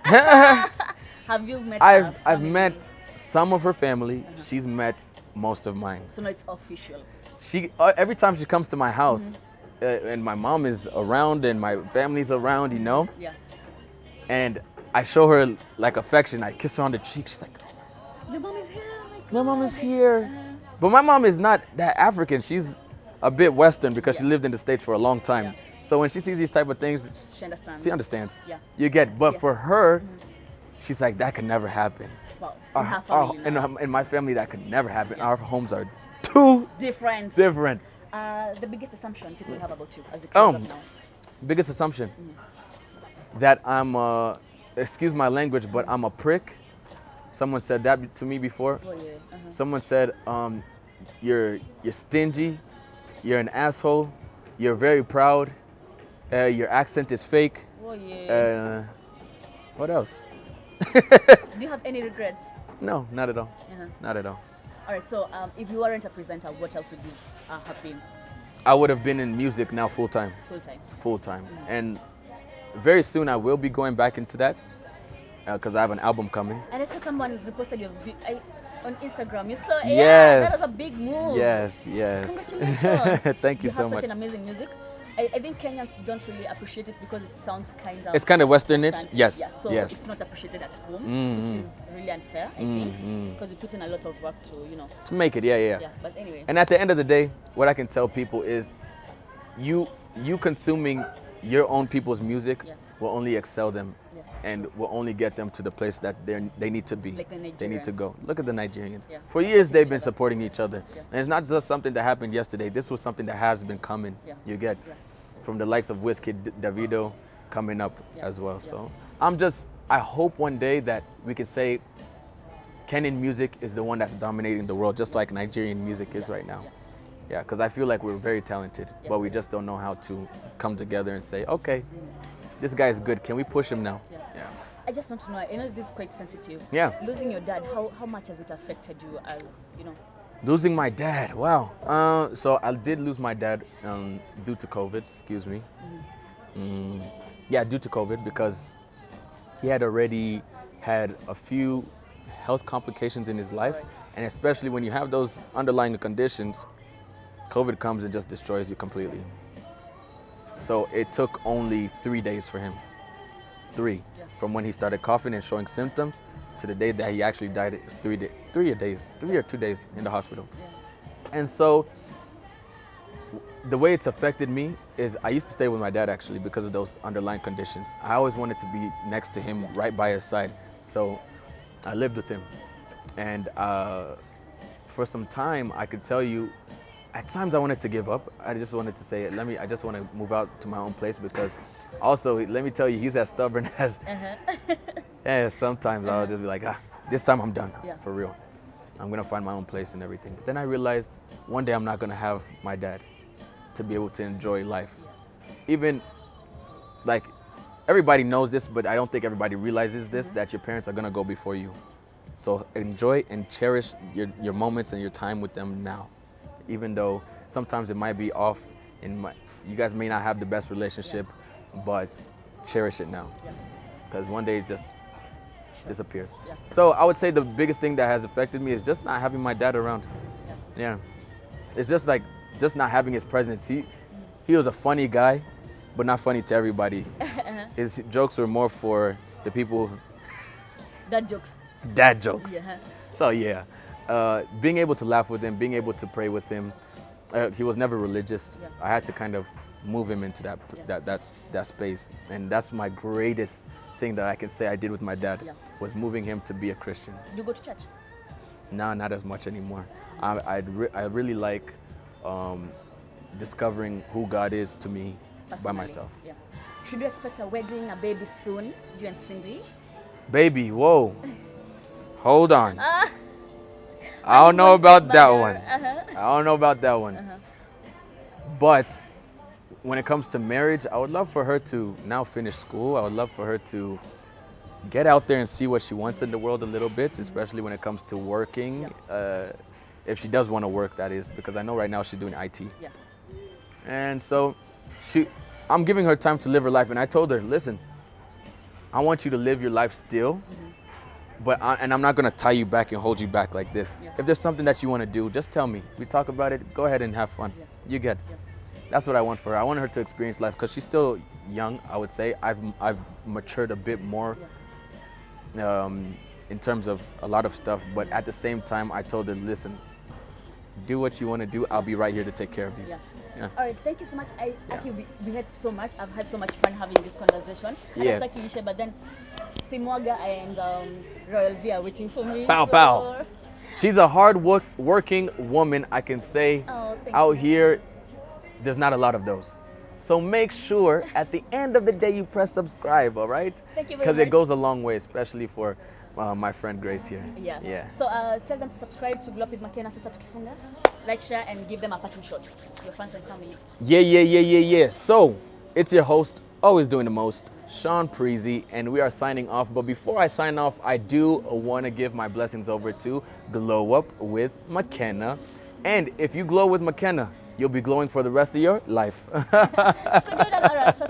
Have you met? her I've family? met some of her family. She's met most of mine. So now it's official. She every time she comes to my house, and my mom is around and my family's around, you know, Yeah. and I show her like affection. I kiss her on the cheek. She's like, Your mom is here. "My mom is here," but my mom is not that African. She's a bit Western because she lived in the States for a long time. Yeah. So when she sees these type of things, She understands. she understands. Yeah. You get. But Yeah. for her, she's like, that could never happen. Wow. In her family now. In my family, that could never happen. Our homes are too Different. different. The biggest assumption people have about you as you Oh. close up now. Biggest assumption that I'm, excuse my language, but I'm a prick. Someone said that to me before. Oh yeah. Someone said, you're stingy, you're an asshole, you're very proud, your accent is fake. Oh yeah. What else? Do you have any regrets? No, not at all. Uh-huh. Not at all. All right. So, if you weren't a presenter, what else would you have been I would have been in music now full time. full time? Full time. And very soon I will be going back into that because I have an album coming. And I saw someone reposted your on Instagram. You saw, yeah, Yes. that was a big move. Yes, yes. Congratulations. Thank you You so have much. such an amazing music. I think Kenyans don't really appreciate it because it sounds kind of... It's kind of Westernish. Western. Yes, Yeah, so yes. it's not appreciated at home, which is really unfair, I think, because you put in a lot of work to, To make it, yeah. yeah. But anyway, And at the end of the day, what I can tell people is you consuming your own people's music Yeah. will only excel them Yeah. and will only get them to the place that they need to be. Like the they need to Nigerians. go. Look at the Nigerians. Yeah. For years, Supporting they've each been other. supporting each other. Yeah. And it's not just something that happened yesterday. This was something that has been coming. Yeah. You get Yeah. from the likes of Wizkid, Davido coming up Yeah. as well. Yeah. So I hope one day that we can say Kenyan music is the one that's dominating the world, just like Nigerian music is right now. Yeah. Yeah, because I feel like we're very talented, Yeah. but we just don't know how to come together and say, okay, this guy is good. Can we push him now? Yeah. Yeah. I just want to know, this is quite sensitive. Yeah. Losing your dad, how much has it affected you as, Losing my dad, wow. So I did lose my dad due to COVID, excuse me. Yeah, due to COVID, because he had already had a few health complications in his life. Right. And especially when you have those underlying conditions, COVID comes and just destroys you completely. So it took only 3 days for him. 3. Yeah. From when he started coughing and showing symptoms to the day that he actually died. It was 3 days, 3 or 2 days in the hospital. Yeah. And so the way it's affected me is I used to stay with my dad actually because of those underlying conditions. I always wanted to be next to him, Yes. right by his side. So I lived with him. And for some time, I could tell you, at times I wanted to give up. I just wanted to say, I just want to move out to my own place because also, let me tell you, he's as stubborn as, yeah, sometimes I'll just be like, this time I'm done, Yeah. for real. I'm gonna find my own place and everything. But then I realized one day I'm not gonna have my dad to be able to enjoy life. Even, like, everybody knows this, but I don't think everybody realizes this, that your parents are gonna go before you. So enjoy and cherish your moments and your time with them now. Even though sometimes it might be off, you guys may not have the best relationship, but cherish it now. Yeah. Because one day it just disappears. Yeah. So I would say the biggest thing that has affected me is just not having my dad around. Yeah. Yeah. It's just like, just not having his presence. He was a funny guy, but not funny to everybody. His jokes were more for the people, Dad jokes. dad jokes. Yeah. So yeah, being able to laugh with him, being able to pray with him, he was never religious. Yeah. I had to kind of move him into Yeah. that space, and that's my greatest thing that I can say I did with my dad, Yeah. was moving him to be a Christian. You go to church? No, not as much anymore. I really like discovering who God is to me by Personally? myself. Yeah. Should we expect a wedding, a baby soon, you and Cindy? Baby, whoa, hold on. Ah. I don't know about that Mother. one. I don't know about that one. But when it comes to marriage, I would love for her to now finish school. I would love for her to get out there and see what she wants in the world a little bit, especially when it comes to working. If she does want to work, that is, because I know right now she's doing IT. Yeah. And so I'm giving her time to live her life. And I told her, listen, I want you to live your life still, and I'm not going to tie you back and hold you back like this. Yeah. If there's something that you want to do, just tell me. We talk about it. Go ahead and have fun. Yeah. You get. Yeah. That's what I want for her. I want her to experience life because she's still young, I would say. I've matured a bit more in terms of a lot of stuff. But at the same time, I told her, listen, do what you want to do. I'll be right here to take care of you. Yes. Yeah. All right, thank you so much. Actually, we had so much. I've had so much fun having this conversation. I Yeah. was like Isha, but then Simwaga and Royal V are waiting for me. Pow, pow. She's a working woman, I can say. Oh, thank Out you. here, there's not a lot of those. So make sure at the end of the day you press subscribe, all right? Thank you very Because it much. goes a long way, especially for my friend Grace here. Yeah. Yeah. So tell them to subscribe to Glow Up with Makena Sasa Tukifunga. Like, share, and give them a parting shot. Your fans and family. Yeah. So it's your host, always doing the most, Sean Prizzy, and we are signing off. But before I sign off, I do want to give my blessings over to Glow Up with McKenna. And if you glow with McKenna, you'll be glowing for the rest of your life. So good, alright. So